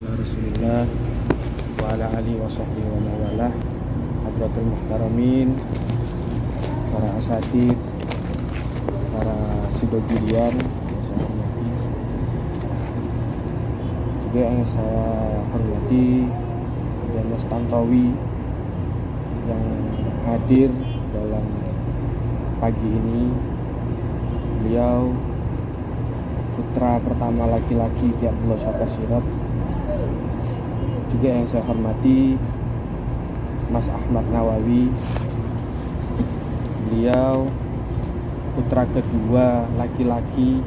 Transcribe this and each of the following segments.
Rasulullah wa ala alihi wa sahbihi wa mawalah. Hadratul muhtaramin, para asatid, para sidogirian yang saya hormati, juga yang saya hormati dan Mas Tantowi yang hadir dalam pagi ini. Beliau putra pertama laki-laki Ki Abdullah Syaka Sirot. Juga yang saya hormati Mas Ahmad Nawawi. Beliau putra kedua laki-laki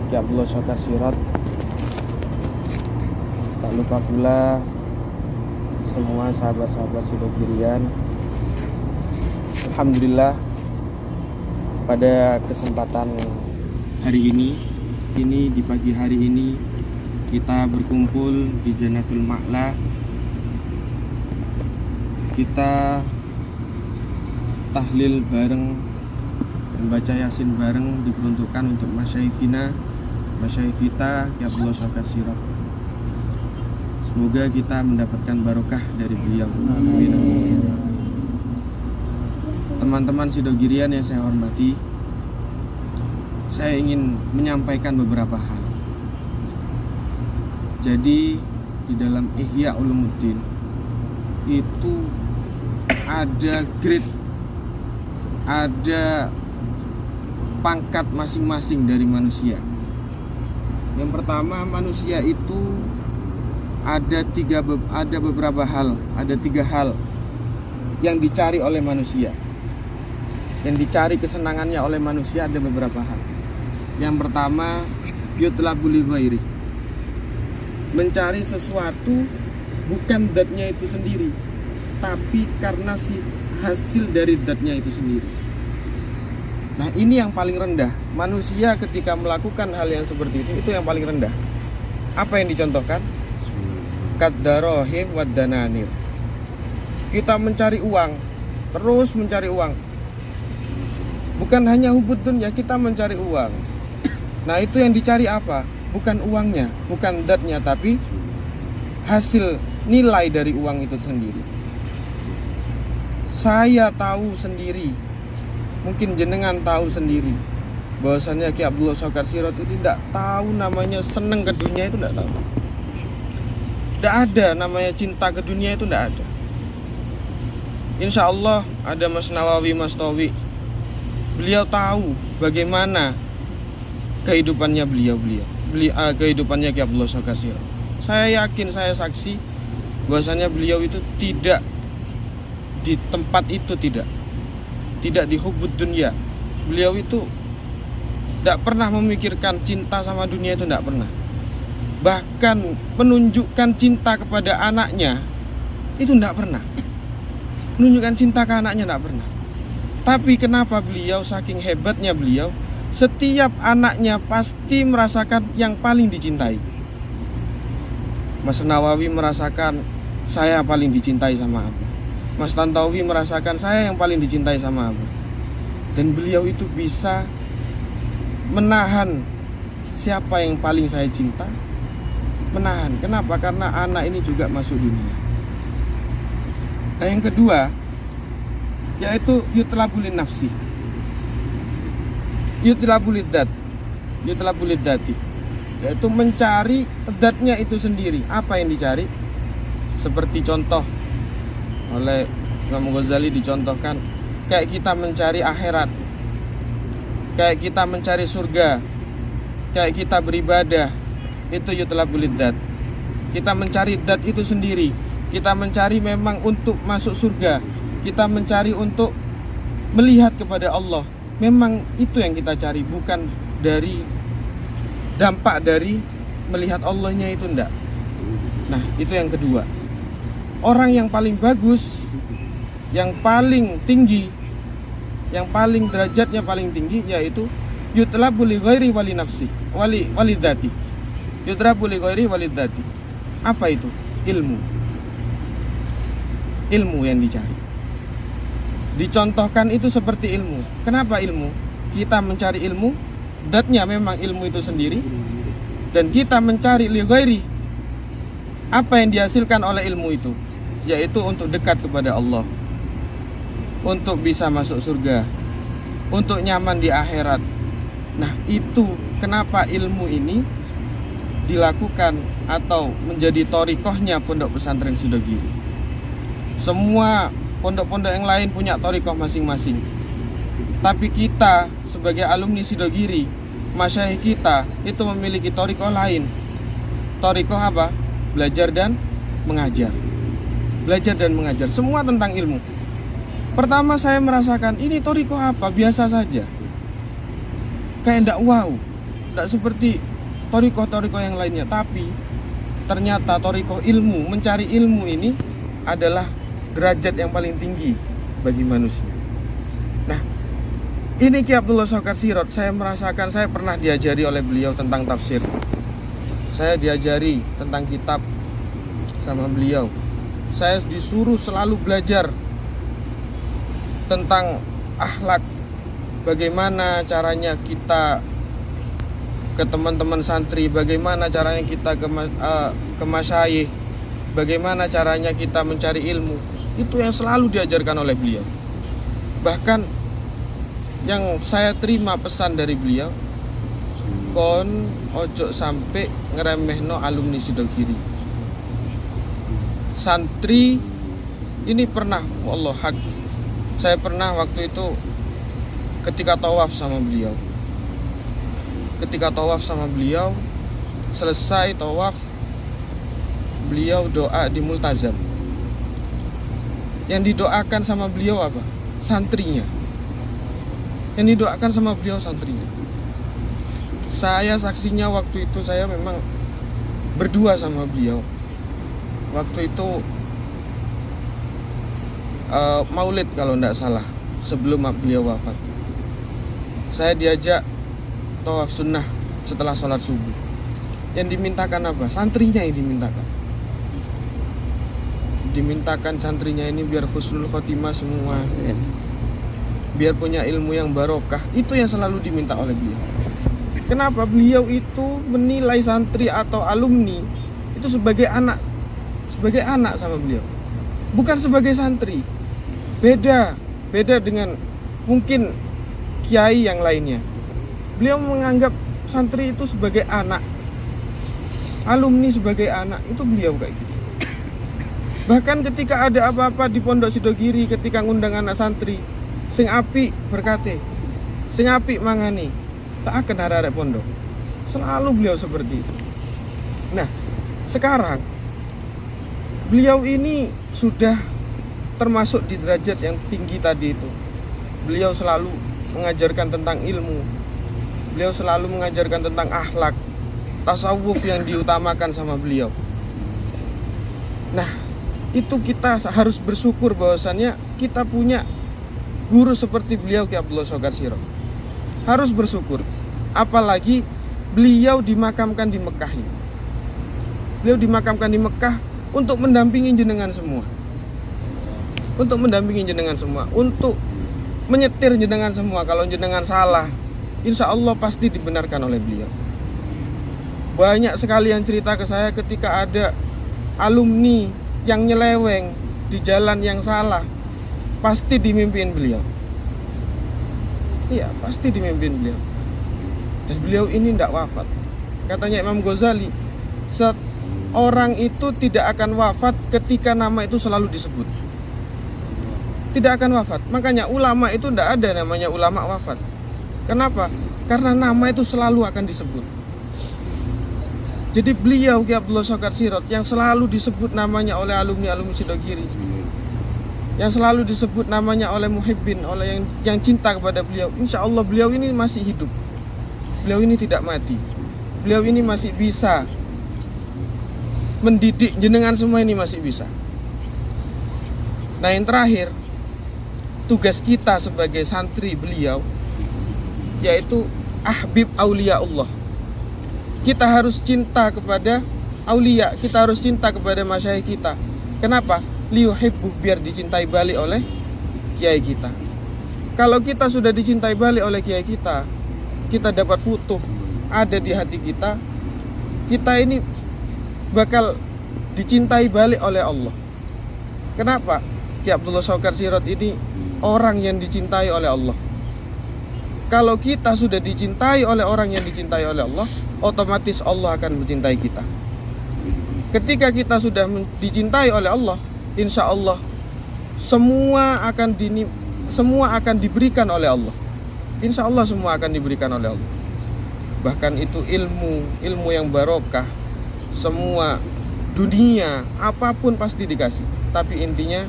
Ki Abdullah Syaka Sirot. Tak lupa pula semua sahabat-sahabat sidogirian. Alhamdulillah, pada kesempatan hari ini di pagi hari ini kita berkumpul di Jannatul Ma'la. Kita tahlil bareng, membaca Yasin bareng, diperuntukkan untuk masyayikhina, masyaikh kita Ki Abdullah Syaka Sirot. Semoga kita mendapatkan barokah dari beliau. Amin. Teman-teman sidogirian yang saya hormati, saya ingin menyampaikan beberapa hal. Jadi di dalam Ihya Ulumuddin itu ada grade, ada pangkat masing-masing dari manusia. Yang pertama, manusia itu ada beberapa hal, ada 3 hal yang dicari oleh manusia. Yang dicari kesenangannya oleh manusia ada beberapa hal. Yang pertama, yutlabul li ghairi, mencari sesuatu bukan datnya itu sendiri, tapi karena si hasil dari datnya itu sendiri. Nah, ini yang paling rendah. Manusia ketika melakukan hal yang seperti itu yang paling rendah. Apa yang dicontohkan? Kaddarohim waddananir. Kita mencari uang, terus mencari uang. Bukan hanya hubud dunya, kita mencari uang. Nah, itu yang dicari apa? Bukan uangnya, bukan datnya, tapi hasil nilai dari uang itu sendiri. Saya tahu sendiri, mungkin jenengan tahu sendiri, bahwasannya Ki Abdullah Syaka Sirot itu tidak tahu namanya seneng ke dunia, itu tidak tahu. Tidak ada namanya cinta ke dunia, itu tidak ada. Insya Allah ada Mas Nawawi, Mas Towi, beliau tahu bagaimana kehidupannya kehidupannya Ki Abdullah Syaka Sirot. Saya yakin, saya saksi bahwasanya beliau itu tidak di tempat itu, tidak di hubud dunia. Beliau itu tidak pernah memikirkan cinta sama dunia, itu tidak pernah. Bahkan menunjukkan cinta kepada anaknya itu tidak pernah. Menunjukkan cinta ke anaknya tidak pernah. Tapi kenapa beliau, saking hebatnya beliau, setiap anaknya pasti merasakan yang paling dicintai. Mas Nawawi merasakan saya paling dicintai sama Abah. Mas Tantowi merasakan saya yang paling dicintai sama Abah. Dan beliau itu bisa menahan siapa yang paling saya cinta. Menahan. Kenapa? Karena anak ini juga masuk dunia. Nah, yang kedua, yaitu yutlabulin nafsi, yutlabulid dati, yaitu mencari datnya itu sendiri. Apa yang dicari? Seperti contoh oleh Imam Ghazali, dicontohkan kayak kita mencari akhirat, kayak kita mencari surga, kayak kita beribadah, itu yutlabulid dat. Kita mencari dat itu sendiri. Kita mencari memang untuk masuk surga, kita mencari untuk melihat kepada Allah. Memang itu yang kita cari, bukan dari dampak dari melihat Allahnya, itu enggak. Nah, itu yang kedua. Orang yang paling bagus, yang paling tinggi, yang paling derajatnya paling tinggi, yaitu yutlabul li ghairi wali nafsi wali dzati. Yutlabul li ghairi wali dzati. Apa itu? Ilmu yang dicari. Dicontohkan itu seperti ilmu. Kenapa ilmu? Kita mencari ilmu, datnya memang ilmu itu sendiri. Dan kita mencari li ghairi, Apa yang dihasilkan oleh ilmu itu? Yaitu untuk dekat kepada Allah, untuk bisa masuk surga, untuk nyaman di akhirat. Nah, itu kenapa ilmu ini dilakukan atau menjadi thariqahnya Pondok Pesantren Sidogiri. Semua pondok-pondok yang lain punya thariqah masing-masing, tapi kita sebagai alumni Sidogiri, masyayikh kita itu memiliki thariqah lain. Thariqah apa? Belajar dan mengajar. Belajar dan mengajar, semua tentang ilmu. Pertama saya merasakan ini thariqah apa? Biasa saja. Kayak ndak wow, ndak seperti thariqah-thariqah yang lainnya. Tapi ternyata thariqah ilmu, mencari ilmu ini adalah derajat yang paling tinggi bagi manusia. Nah, ini Ki Abdullah Sokar Sirot, saya merasakan, saya pernah diajari oleh beliau tentang tafsir. Saya diajari tentang kitab sama beliau. Saya disuruh selalu belajar tentang akhlak, bagaimana caranya kita ke teman-teman santri, bagaimana caranya kita ke masyayikh, bagaimana caranya kita mencari ilmu. Itu yang selalu diajarkan oleh beliau. Bahkan yang saya terima pesan dari beliau, kon ojo sampai ngeremehno alumni Sidogiri. Santri ini pernah, wallah hak, saya pernah waktu itu ketika tawaf sama beliau. Ketika tawaf sama beliau, selesai tawaf, beliau doa di multazam. Yang didoakan sama beliau apa? Santrinya. Yang didoakan sama beliau santrinya. Saya saksinya waktu itu, saya memang berdua sama beliau. Waktu itu maulid kalau tidak salah, sebelum beliau wafat. Saya diajak tawaf sunnah setelah sholat subuh. Yang dimintakan apa? Santrinya yang dimintakan. Dimintakan santrinya ini biar husnul khotimah semua, biar punya ilmu yang barokah. Itu yang selalu diminta oleh beliau. Kenapa? Beliau itu menilai santri atau alumni itu sebagai anak sama beliau, bukan sebagai santri. Beda dengan mungkin kiai yang lainnya. Beliau menganggap santri itu sebagai anak, alumni sebagai anak. Itu beliau kayak gitu. Bahkan ketika ada apa-apa di Pondok Sidogiri, ketika ngundang anak santri, sing api berkate, sing api mangani, tak akan ada pondok. Selalu beliau seperti itu. Nah, sekarang beliau ini sudah termasuk di derajat yang tinggi tadi itu. Beliau selalu mengajarkan tentang ilmu. Beliau selalu mengajarkan tentang akhlak, tasawuf yang diutamakan sama beliau. Nah, itu kita harus bersyukur bahwasannya kita punya guru seperti beliau, Ki Abdullah Sokar Sirot. Harus bersyukur. Apalagi beliau dimakamkan di Mekah ini. Beliau dimakamkan di Mekah untuk mendampingi jenengan semua. Untuk mendampingi jenengan semua, untuk menyetir jenengan semua. Kalau jenengan salah, insya Allah pasti dibenarkan oleh beliau. Banyak sekali yang cerita ke saya ketika ada alumni yang nyeleweng di jalan yang salah, pasti dimimpin beliau. Iya, pasti dimimpin beliau. Dan beliau ini tidak wafat. Katanya Imam Ghazali, seorang itu tidak akan wafat ketika nama itu selalu disebut. Tidak akan wafat. Makanya ulama itu tidak ada namanya ulama wafat. Kenapa? Karena nama itu selalu akan disebut. Jadi beliau Ki Abdullah Sokar Sirot yang selalu disebut namanya oleh alumni Sidogiri, yang selalu disebut namanya oleh muhibbin, oleh yang cinta kepada beliau. Insya Allah beliau ini masih hidup. Beliau ini tidak mati. Beliau ini masih bisa mendidik jenengan semua, ini masih bisa. Nah, yang terakhir, tugas kita sebagai santri beliau yaitu ahbib aulia Allah. Kita harus cinta kepada aulia, kita harus cinta kepada masyayikh kita. Kenapa? Liyuhibbu, biar dicintai balik oleh kiai kita. Kalau kita sudah dicintai balik oleh kiai kita, kita dapat futuh ada di hati kita. Kita ini bakal dicintai balik oleh Allah. Kenapa? Ki Abdullah Shawkar Sirot ini orang yang dicintai oleh Allah. Kalau kita sudah dicintai oleh orang yang dicintai oleh Allah, otomatis Allah akan mencintai kita. Ketika kita sudah dicintai oleh Allah, insya Allah semua akan diberikan oleh Allah. Insya Allah semua akan diberikan oleh Allah. Bahkan itu ilmu yang barokah, semua dunia apapun pasti dikasih. Tapi intinya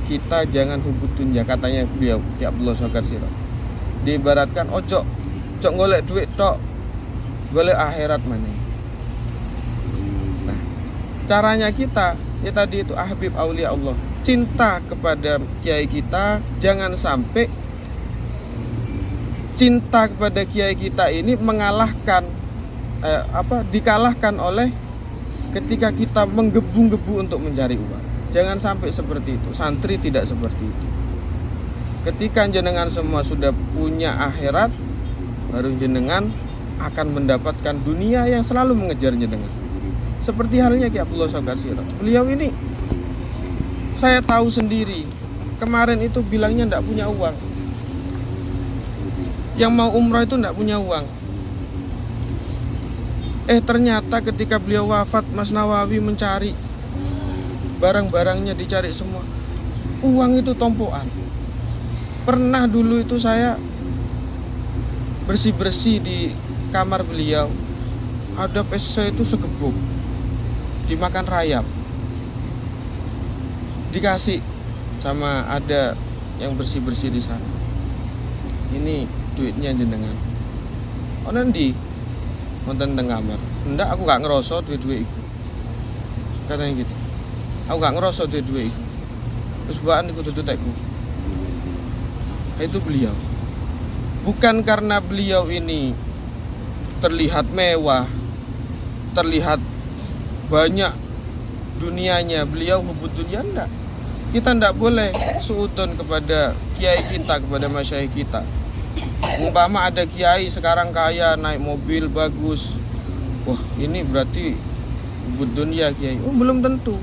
kita jangan hubut dunia, katanya beliau Ki Abdullah Shawkar Sirot. Diibaratkan ojo golek duit tok, golek akhirat mana. Nah, caranya kita ya tadi itu ahbib aulia Allah, cinta kepada kiai kita. Jangan sampai cinta kepada kiai kita ini dikalahkan oleh ketika kita menggebu-gebu untuk mencari uang. Jangan sampai seperti itu. Santri tidak seperti itu. Ketika jenengan semua sudah punya akhirat, baru jenengan akan mendapatkan dunia yang selalu mengejar jenengan. Seperti halnya Ki Abdullah Shawkar Sirot. Beliau ini saya tahu sendiri, kemarin itu bilangnya tidak punya uang. Yang mau umrah itu tidak punya uang. Ternyata ketika beliau wafat, Mas Nawawi mencari barang-barangnya, dicari semua. Uang itu tompokan. Pernah dulu itu saya bersih-bersih di kamar beliau, ada PC itu segebuk, dimakan rayap, dikasih sama ada yang bersih-bersih di sana. Ini duitnya jenengan. Oh nanti nonton teng kamar. Ndak, aku gak ngerasa duit-duit itu. Katanya gitu. Aku gak ngerasa duit-duit itu. Terus baan iku tutekku. Itu beliau. Bukan karena beliau ini terlihat mewah, terlihat banyak dunianya, beliau hubud dunia, enggak. Kita enggak boleh suudon kepada kiai kita, kepada masyayikh kita. Umpama ada kiai sekarang kaya, naik mobil bagus, wah ini berarti hubud dunia kiai. Oh belum tentu.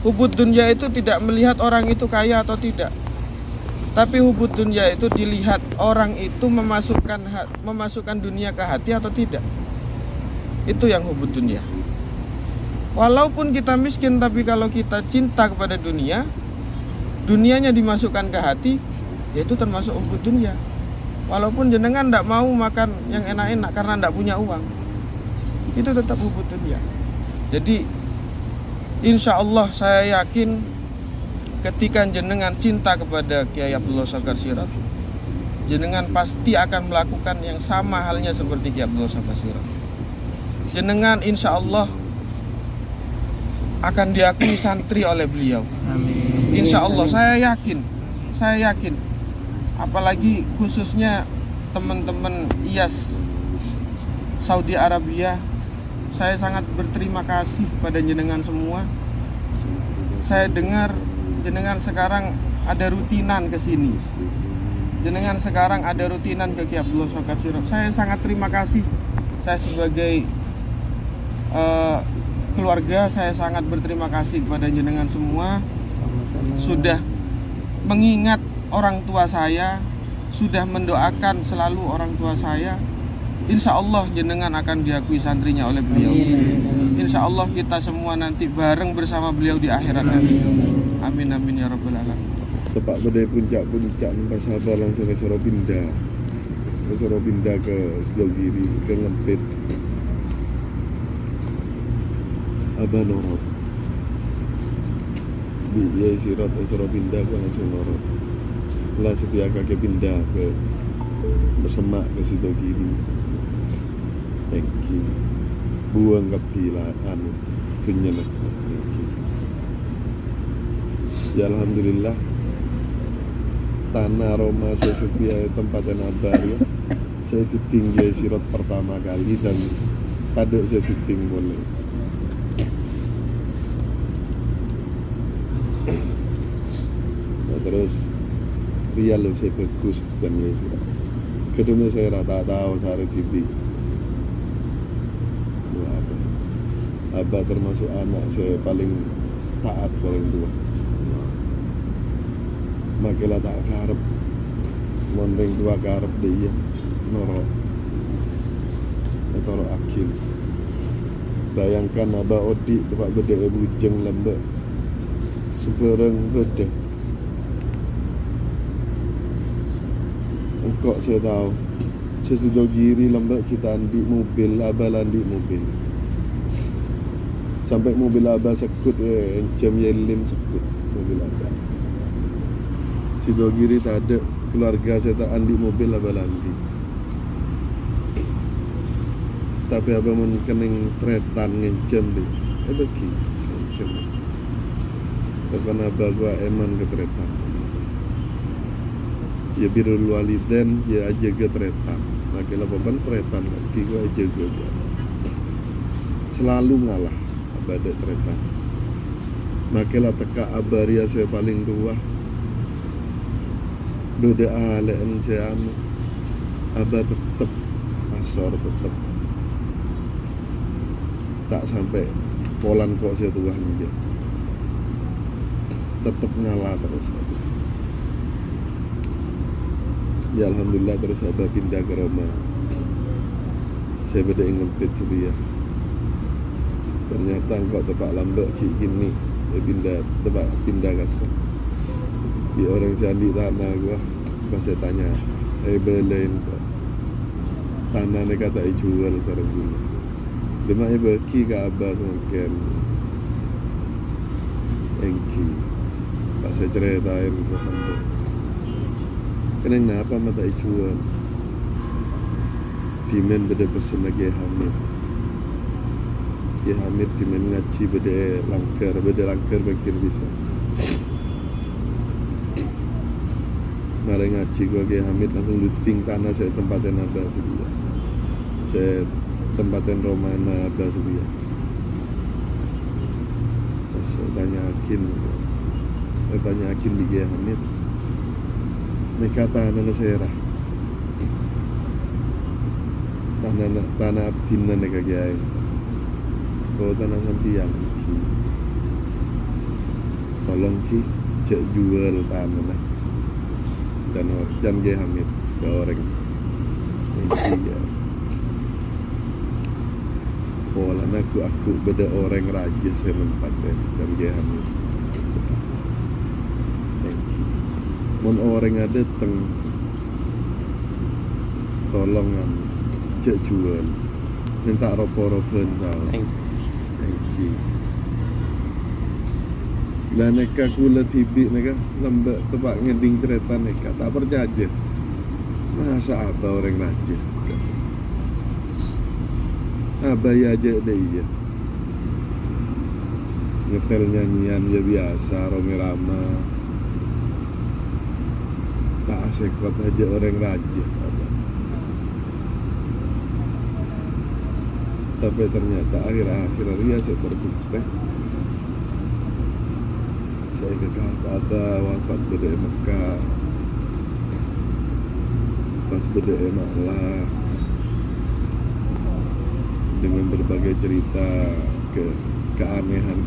Hubud dunia itu tidak melihat orang itu kaya atau tidak. Tapi hubud dunia itu dilihat orang itu memasukkan dunia ke hati atau tidak. Itu yang hubud dunia. Walaupun kita miskin, tapi kalau kita cinta kepada dunia, dunianya dimasukkan ke hati, yaitu termasuk hubud dunia. Walaupun jenengan tidak mau makan yang enak-enak karena tidak punya uang, itu tetap hubud dunia. Jadi insya Allah saya yakin ketika jenengan cinta kepada Kiai Abdullah Shawkar Sirot, jenengan pasti akan melakukan yang sama halnya seperti Kiai Abdullah Shawkar Sirot. Jenengan insya Allah akan diakui santri oleh beliau. Amin. Insya Allah, saya yakin. Apalagi khususnya teman-teman IAS Saudi Arabia, saya sangat berterima kasih pada jenengan semua. Saya dengar jenengan sekarang ada rutinan ke sini. Jenengan sekarang ada rutinan ke Ki Abdullah Shawkar Sirot. Saya sangat terima kasih. Saya sebagai keluarga, saya sangat berterima kasih kepada jenengan semua. Sama-sama. Sudah mengingat orang tua saya, sudah mendoakan selalu orang tua saya. Insya Allah jenengan akan diakui santrinya oleh beliau. Insya Allah kita semua nanti bareng bersama beliau di akhirat nanti. Amin amin ya rabbal alamin. Tepat pada puncak Pasaba langsung ke Sorobinda. Ke Sedogiri, ke Ngempit, Abah Norot. Di Sirot ke Sorobinda ke langsung Norot. Setelah setia kakek pindah ke Semak ke Sedogiri. Engki buang kepilaan penyenek. Ya alhamdulillah, tanah Roma Sofia tempatnya Nabar ya. Saya ditinggi Sirot pertama kali dan kadang saya diting boleh. Nah, terus Rial saya bagus dan ya Sirot. Kedua saya rata tahu sehari TV. Abah termasuk anak saya paling taat paling tua. Makilah tak karep mondeng tua karep dia norok atau akil. Bayangkan Abah Odi tempat bedek bujeng lembek sebereng bedek. Engkau saya tahu sesudah giri lembek kita andi mobil, Abah landi mobil. Sampai mobil Abah sekut jam yelim sekut mobil Abah. Si Dogiri tak ada keluarga saya tak andi mobil Abah landi. Tapi Abah menkening tretan ngencem deh. Bagi ngencem. Tepan Abah gua eman ke tretan. Ya birrul waliden ya aja ke tretan. Makilah papan tretan lagi gua aja gua. Selalu ngalah Abah ada tretan. Makilah teka Abah ria saya paling tua. Doa alen saya anu. Abah tetep asor tetep tak sampai polan kok saya tua dia tetep ngalah terus. Ya alhamdulillah terus Abah pindah ke Roma. Saya beda ngempit sedia. Ternyata engkau tepak lambek gini pindah kasar. Di orang Sandi tanah gua pas saya tanya belain kok tanah ni kata jual sarang dulu dia bagi ke Abah mungkin engki pas saya ceritain ke Sandi kenapa mata jual dimen beda pesen lagi Hamid dimen ngaji beda langkar makin bisa. Mari ngaji gua ke Hamid langsung luting tanah saya tempatin Abah sedia. Saya tempatin Romana Abah sedia. Pas saya tanya Akin di Kiai Hamid. Mereka tanah serah. Tanah abdina neka Kiai. Kalau tanah sampian Ki. Tolong Ki cek jual tanah dan Kiai Hamid ke orang ini ya. Pola aku beda orang raja saya nempat dan Kiai Hamid. Mon orang ada tolongan cek jual minta ropo-ropoan salah. Thank you. Lah neka kula tibi neka lembek tepak ngeding cerita neka tak percaya. Masa Abah orang raja. Abah ya aja deh iya. Ngetel nyanyian ya biasa Romi Rama. Tak asekot aja orang raja. Tapi ternyata akhir-akhir dia seperti saya kekal Abah wafat beda Mekah pas beda Maklah dengan berbagai cerita keanehan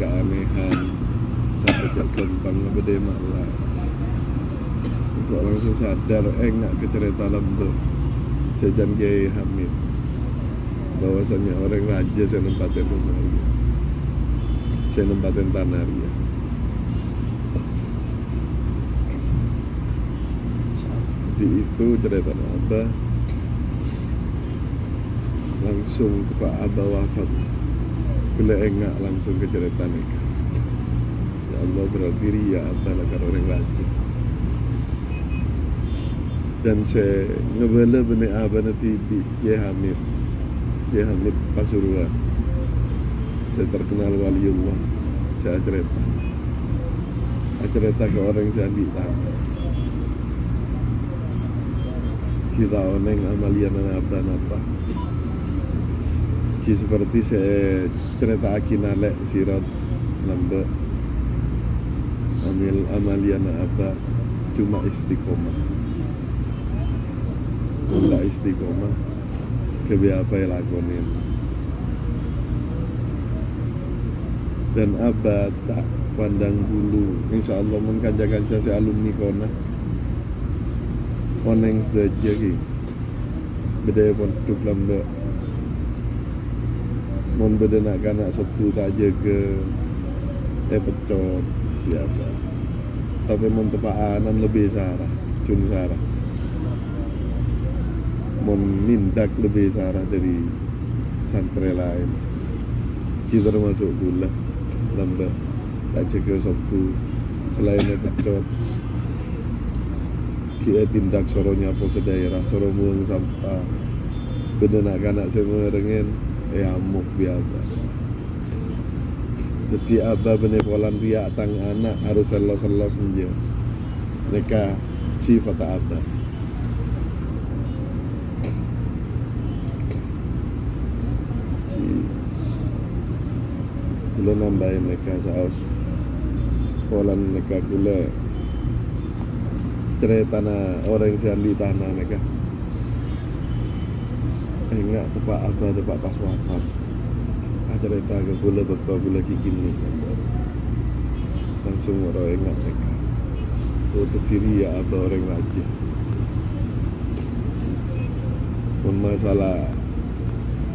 sampai ke Kempang beda Maklah kok langsung sadar enggak ke cerita lembut sejan Kiai Hamid bahwasannya orang raja saya nempatin rumah dia, saya nempatin tanah dia. Itu cerita Abah langsung ke Pak Abah wafat bila enggak langsung ke cerita nikah. Ya Allah berarti ya Abah lah orang lagi. Dan saya ngebela benih Abah nanti di Kiai Hamid Pasuruan. Saya terkenal waliullah. Saya cerita ke orang saya di tanah. Kita oneng amalian apa Ki seperti saya cerita Akin Alek Sirot Lembek amalian apa cuma istiqomah enggak istiqomah kebi apa yang lakonin dan abah tak pandang bulu. Insya Allah mun kanca-kanca si alumni kona oneng sedaja ki beda pondok lamba mun beda nak kanak Sabtu tak jaga pecot biasa, tapi mun tepaanan lebih sarah cun sarah mun nindak lebih sarah dari santri lain. Kita termasuk gula lamba tak jaga Sabtu selain pecot kita tindak soronya apa sedaerah soro buang sampah benda nak kanak semua rengen amuk biasa. Jadi abah benepolan riak tang anak harus selos-selos saja mereka sifat abah. Gula nambahin mereka saus polan mereka gula cerita orang yang di tanah mereka enggak tepat abah tepat pas wafat cerita ke gula bekal gula kikin ni langsung orang enggak mereka terdiri ya abah orang raja pun masalah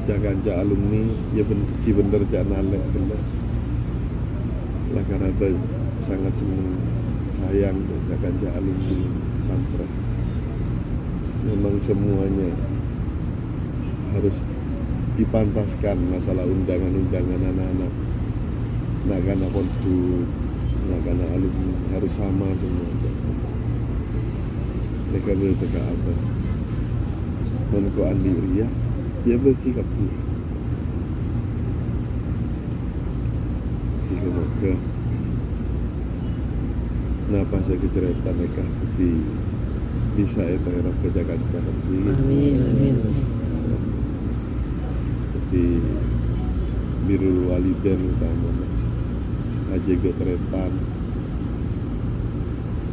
jaga alumni ya bener jangan alek bener lah karena sangat senang sayang jaga alumni sampai memang semuanya harus dipantaskan masalah undangan-undangan anak-anak nak kena kontu nak kena alumni harus sama semua mereka berteka apa menko andi ria dia bagi kapu jika mereka napa saya kecerita mereka tapi bisa itu era kejagaan Amin. tapi birul waliden utamanya aja ke teretan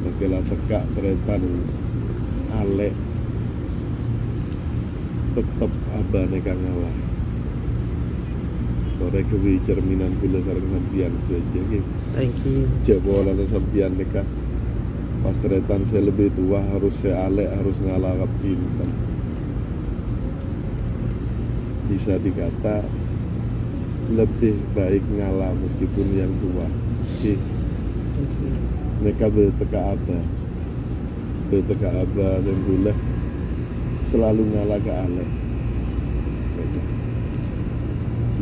makelah tekak teretan alek tetap abah neka ngalah korek kewi cerminan kula sareng sampian saja gitu. Thank you. Jebolan sampian neka pas teretan saya lebih tua harus saya alek harus ngalah kapin kan. Bisa dikata lebih baik ngalah meskipun yang tua. Jadi mereka berteka abah dan gula selalu ngalah ke alek.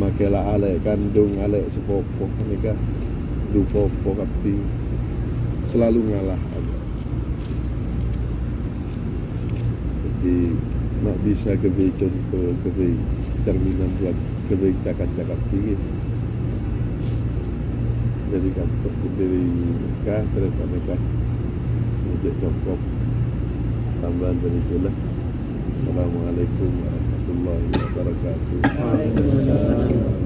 Makelah alek kandung alek sepopo mereka dupopo kapi selalu ngalah abah. Jadi nak bisa kebe contoh kebe cerminan buat kebe cakap-cakap tinggi. Jadi kantor dari nikah terus nikah ngejek cukup tambahan dari gula. Assalamualaikum warahmatullahi wabarakatuh. Waalaikumsalam.